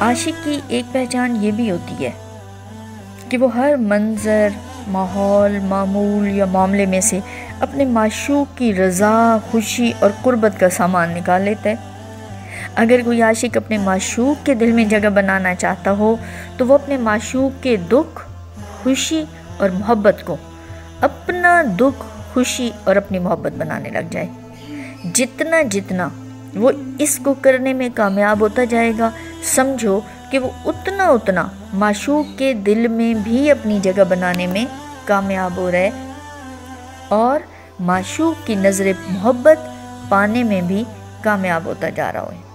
عاشق کی ایک پہچان یہ بھی ہوتی ہے کہ وہ ہر منظر، ماحول، معمول یا معاملے میں سے اپنے معشوق کی رضا، خوشی اور قربت کا سامان نکال لیتا ہے۔ اگر کوئی عاشق اپنے معشوق کے دل میں جگہ بنانا چاہتا ہو تو وہ اپنے معشوق کے دکھ، خوشی اور محبت کو اپنا دکھ، خوشی اور اپنی محبت بنانے لگ جائے۔ جتنا وہ اس کو کرنے میں کامیاب ہوتا جائے گا، سمجھو کہ وہ اتنا معشوق کے دل میں بھی اپنی جگہ بنانے میں کامیاب ہو رہا ہے اور معشوق کی نظر محبت پانے میں بھی کامیاب ہوتا جا رہا ہے۔